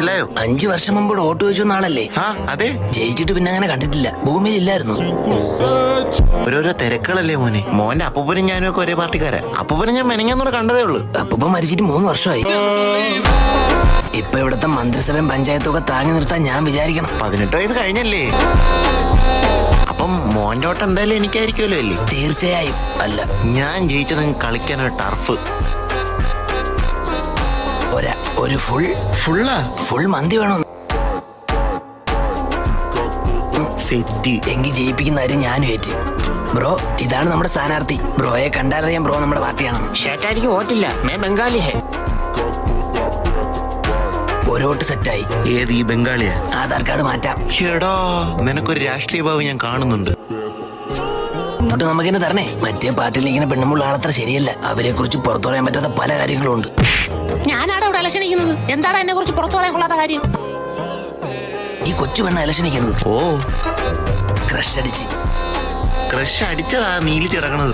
5 വർഷം മുമ്പ് വോട്ട് ചോദിച്ചു നാളല്ലേ? അതെ. ജയിച്ചിട്ട് പിന്നെ അങ്ങനെ കണ്ടിട്ടില്ല, ഭൂമിയിൽ ഇല്ലായിരുന്നു. ഓരോരോ തിരക്കുകളല്ലേ മോനെ. മോന്റെ അപ്പൂപ്പനും ഞാനും ഒക്കെ ഒരേ പാർട്ടിക്കാരാ. അപ്പൂപ്പനും ഞാൻ മെനങ്ങാന്നൂടെ കണ്ടതേ ഉള്ളു. അപ്പൂപ്പൻ മരിച്ചിട്ട് 3 വർഷമായി. ഇപ്പൊ ഇവിടുത്തെ മന്ത്രിസഭയും പഞ്ചായത്തും ഒക്കെ താങ്ങി നിർത്താൻ ഞാൻ വിചാരിക്കണം. 18 വയസ്സ് കഴിഞ്ഞല്ലേ? അപ്പം മോന്റെ ഓട്ടം എന്തായാലും എനിക്കായിരിക്കുമല്ലോ അല്ലേ? തീർച്ചയായും. അല്ല, ഞാൻ ജയിച്ചത് കളിക്കാനൊരു ടർഫ്. ഒരു ഫുൾ മന്തി വേണോ? സെറ്റ്. എങ്കിൽ ജയിപ്പിക്കുന്ന കാര്യം ഞാനും ഏറ്റ്. ബ്രോ, ഇതാണ് നമ്മുടെ സ്ഥാനാർത്ഥി. ബ്രോയെ കണ്ടാലറിയാം ബ്രോ നമ്മുടെ പാർട്ടിയാണെന്ന്. ഷേട്ടാരിക്ക് വോട്ടില്ല, മേ ബംഗാളി ഹേ. ഒരു വോട്ട് സെറ്റായി. ഏത് ഈ ബംഗാളിയാ? ആധാർ കാർഡ് മാറ്റാം. ചേടാ, നിനക്കൊരു രാഷ്ട്രീയ ഭാവം ഞാൻ കാണുന്നുണ്ട്. വോട്ട് നമുക്കിനെ തരണേ. മറ്റേ പാർട്ടിയിൽ ഇങ്ങനെ പെണ്ണുമ്പോൾ ആളത്ര ശരിയല്ല. അവരെ കുറിച്ച് പുറത്തു പറയാൻ പറ്റാത്ത പല കാര്യങ്ങളും ഉണ്ട്. ഞാനാണ് ഇവിടെ ഇലക്ഷൻ നിൽക്കുന്നത്. എന്താണ് എന്നെ കുറിച്ച് പുറത്തു പറയാൻ കൊള്ളാത്ത കാര്യം? ഈ കൊച്ചു പെണ്ണ ഇലക്ഷൻ നിൽക്കുന്നത്. ഓ, ക്രഷ് അടിച്ചതാ നീലിച്ച് കിടക്കണത്.